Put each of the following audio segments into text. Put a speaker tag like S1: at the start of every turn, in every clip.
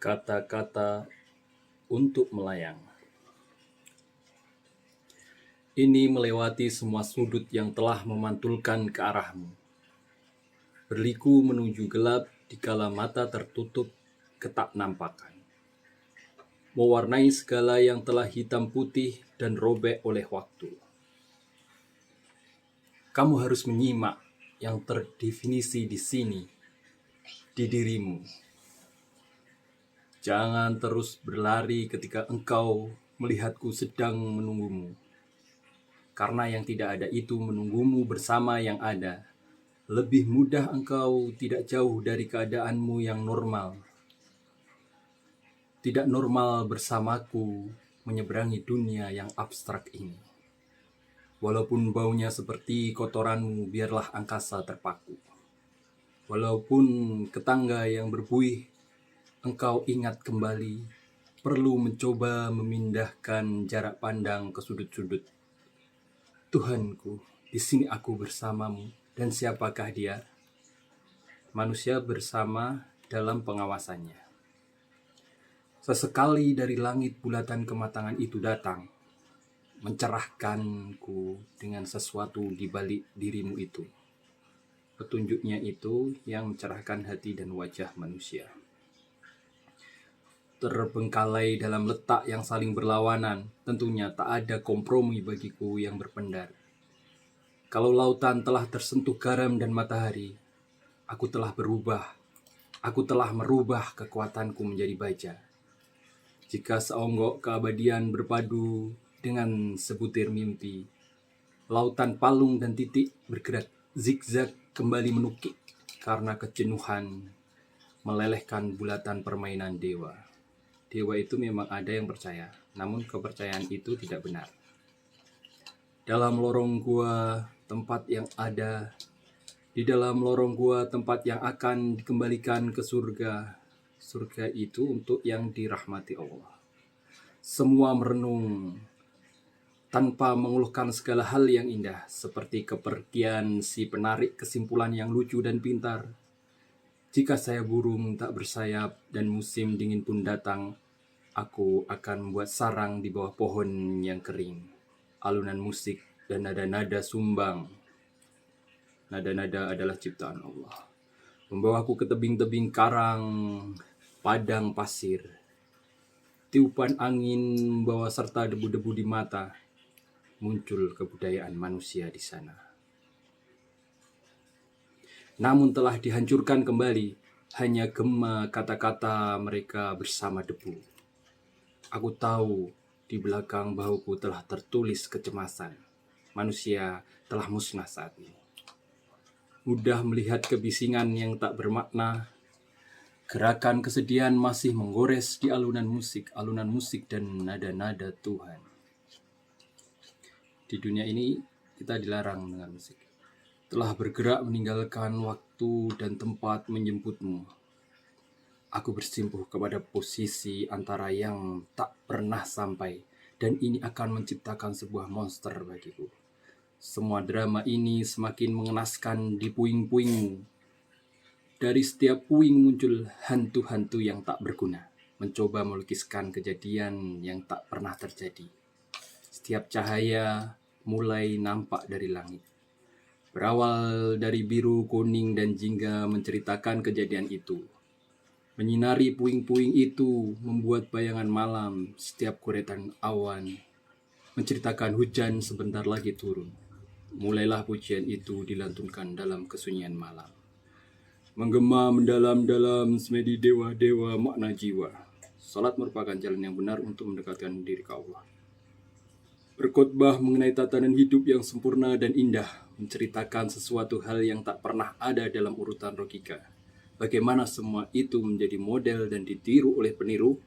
S1: Kata-kata untuk melayang. Ini melewati semua sudut yang telah memantulkan ke arahmu. Berliku menuju gelap dikala mata tertutup ketaknampakan. Mewarnai segala yang telah hitam putih dan robek oleh waktu. Kamu harus menyimak yang terdefinisi di sini, di dirimu. Jangan terus berlari ketika engkau melihatku sedang menunggumu. Karena yang tidak ada itu menunggumu bersama yang ada. Lebih mudah engkau tidak jauh dari keadaanmu yang normal. Tidak normal bersamaku menyeberangi dunia yang abstrak ini. Walaupun baunya seperti kotoranmu, biarlah angkasa terpaku. Walaupun ketangga yang berbuih, engkau ingat kembali, perlu mencoba memindahkan jarak pandang ke sudut-sudut. Tuhanku, di sini aku bersamamu, dan siapakah dia? Manusia bersama dalam pengawasannya. Sesekali dari langit bulatan kematangan itu datang, mencerahkanku dengan sesuatu di balik dirimu itu. Petunjuknya itu yang mencerahkan hati dan wajah manusia. Terbengkalai dalam letak yang saling berlawanan, tentunya tak ada kompromi bagiku yang berpendar. Kalau lautan telah tersentuh garam dan matahari, aku telah berubah. Aku telah merubah kekuatanku menjadi baja. Jika seonggok keabadian berpadu dengan sebutir mimpi, lautan palung dan titik bergerak zigzag kembali menukik karena kejenuhan melelehkan bulatan permainan dewa. Dewa itu memang ada yang percaya, namun kepercayaan itu tidak benar. Dalam lorong gua tempat yang ada, di dalam lorong gua tempat yang akan dikembalikan ke surga. Surga itu untuk yang dirahmati Allah. Semua merenung tanpa mengeluhkan segala hal yang indah, seperti kepergian si penarik kesimpulan yang lucu dan pintar. Jika saya burung tak bersayap dan musim dingin pun datang, aku akan membuat sarang di bawah pohon yang kering. Alunan musik dan nada-nada sumbang. Nada-nada adalah ciptaan Allah. Membawaku ke tebing-tebing karang, padang pasir. Tiupan angin membawa serta debu-debu di mata. Muncul kebudayaan manusia di sana. Namun telah dihancurkan kembali, hanya gema kata-kata mereka bersama debu. Aku tahu di belakang bahuku telah tertulis kecemasan. Manusia telah musnah saat ini. Mudah melihat kebisingan yang tak bermakna. Gerakan kesedihan masih menggores di alunan musik dan nada-nada Tuhan. Di dunia ini kita dilarang dengan musik. Telah bergerak meninggalkan waktu dan tempat menjemputmu. Aku bersimpuh kepada posisi antara yang tak pernah sampai, dan ini akan menciptakan sebuah monster bagiku. Semua drama ini semakin mengenaskan di puing-puingmu. Dari setiap puing muncul hantu-hantu yang tak berguna, mencoba melukiskan kejadian yang tak pernah terjadi. Setiap cahaya mulai nampak dari langit. Berawal dari biru, kuning, dan jingga menceritakan kejadian itu. Menyinari puing-puing itu membuat bayangan malam, setiap goretan awan menceritakan hujan sebentar lagi turun. Mulailah pujian itu dilantunkan dalam kesunyian malam. Menggema mendalam-dalam semedi dewa-dewa makna jiwa. Salat merupakan jalan yang benar untuk mendekatkan diri ke Allah. Berkhotbah mengenai tatanan hidup yang sempurna dan indah, menceritakan sesuatu hal yang tak pernah ada dalam urutan logika. Bagaimana semua itu menjadi model dan ditiru oleh peniru,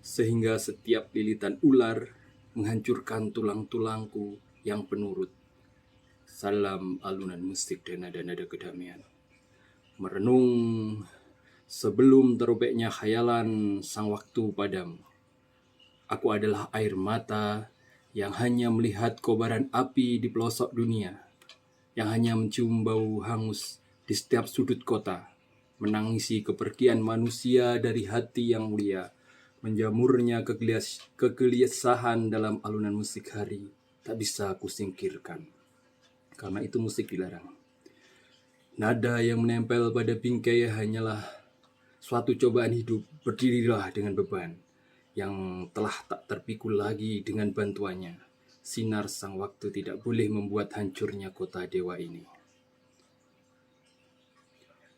S1: sehingga setiap lilitan ular menghancurkan tulang-tulangku yang penurut. Salam alunan musik dan nada-nada kedamaian. Merenung sebelum terobeknya khayalan sang waktu padamu. Aku adalah air mata yang hanya melihat kobaran api di pelosok dunia, yang hanya mencium bau hangus di setiap sudut kota, menangisi kepergian manusia dari hati yang mulia, menjamurnya kegelisahan dalam alunan musik hari, tak bisa aku singkirkan. Karena itu musik dilarang. Nada yang menempel pada bingkai hanyalah suatu cobaan hidup. Berdirilah dengan beban yang telah tak terpikul lagi dengan bantuannya. Sinar sang waktu tidak boleh membuat hancurnya kota dewa ini.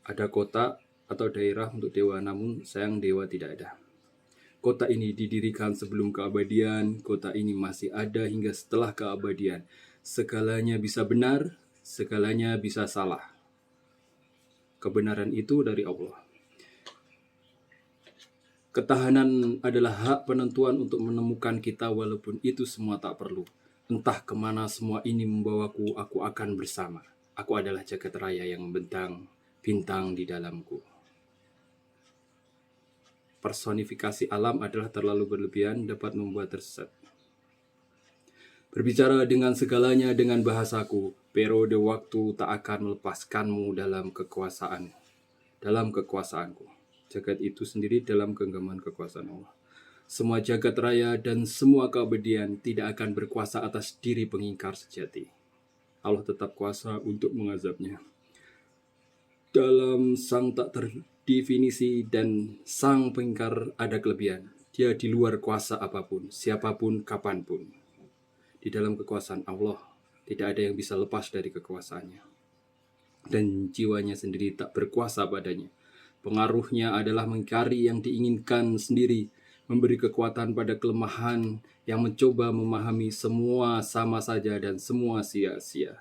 S1: Ada kota atau daerah untuk dewa, namun sayang dewa tidak ada. Kota ini didirikan sebelum keabadian, kota ini masih ada hingga setelah keabadian. Segalanya bisa benar, segalanya bisa salah. Kebenaran itu dari Allah. Ketahanan adalah hak penentuan untuk menemukan kita walaupun itu semua tak perlu. Entah kemana semua ini membawaku, aku akan bersama. Aku adalah jagat raya yang membentang bintang di dalamku. Personifikasi alam adalah terlalu berlebihan, dapat membuat tersesat. Berbicara dengan segalanya dengan bahasaku, periode waktu tak akan melepaskanmu dalam kekuasaanku. Jagat itu sendiri dalam genggaman kekuasaan Allah. Semua jagat raya dan semua keabadian tidak akan berkuasa atas diri pengingkar sejati. Allah tetap kuasa untuk mengazabnya. Dalam sang tak terdefinisi dan sang pengingkar ada kelebihan. Dia di luar kuasa apapun, siapapun, kapanpun. Di dalam kekuasaan Allah, tidak ada yang bisa lepas dari kekuasaannya. Dan jiwanya sendiri tak berkuasa padanya. Pengaruhnya adalah mengingkari yang diinginkan sendiri, memberi kekuatan pada kelemahan, yang mencoba memahami semua sama saja dan semua sia-sia.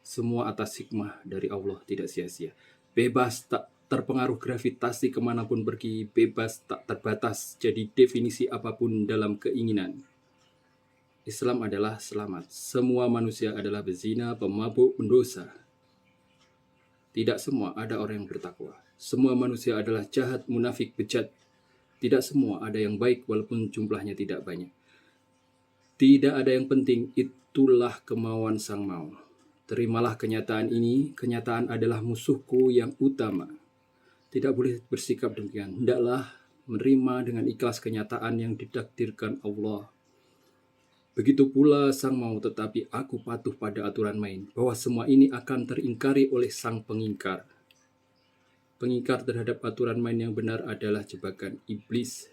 S1: Semua atas hikmah dari Allah tidak sia-sia. Bebas tak terpengaruh gravitasi kemanapun pergi, bebas tak terbatas jadi definisi apapun dalam keinginan. Islam adalah selamat. Semua manusia adalah bezina, pemabuk, pendosa. Tidak semua ada orang yang bertakwa. Semua manusia adalah jahat, munafik, bejat. Tidak semua ada yang baik walaupun jumlahnya tidak banyak. Tidak ada yang penting, itulah kemauan sang mau. Terimalah kenyataan ini, kenyataan adalah musuhku yang utama. Tidak boleh bersikap demikian. Hendaklah menerima dengan ikhlas kenyataan yang ditakdirkan Allah. Begitu pula sang mau, tetapi aku patuh pada aturan main, bahwa semua ini akan teringkari oleh sang pengingkar. Pengingkar terhadap aturan main yang benar adalah jebakan iblis.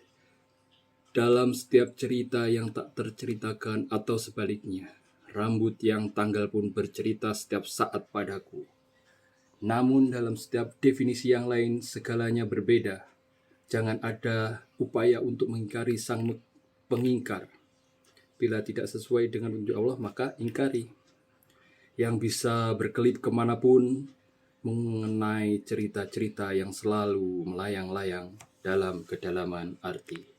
S1: Dalam setiap cerita yang tak terceritakan atau sebaliknya, rambut yang tanggal pun bercerita setiap saat padaku. Namun dalam setiap definisi yang lain, segalanya berbeda. Jangan ada upaya untuk mengingkari sang pengingkar. Bila tidak sesuai dengan petunjuk Allah, maka ingkari. Yang bisa berkelip kemanapun, mengenai cerita-cerita yang selalu melayang-layang dalam kedalaman arti.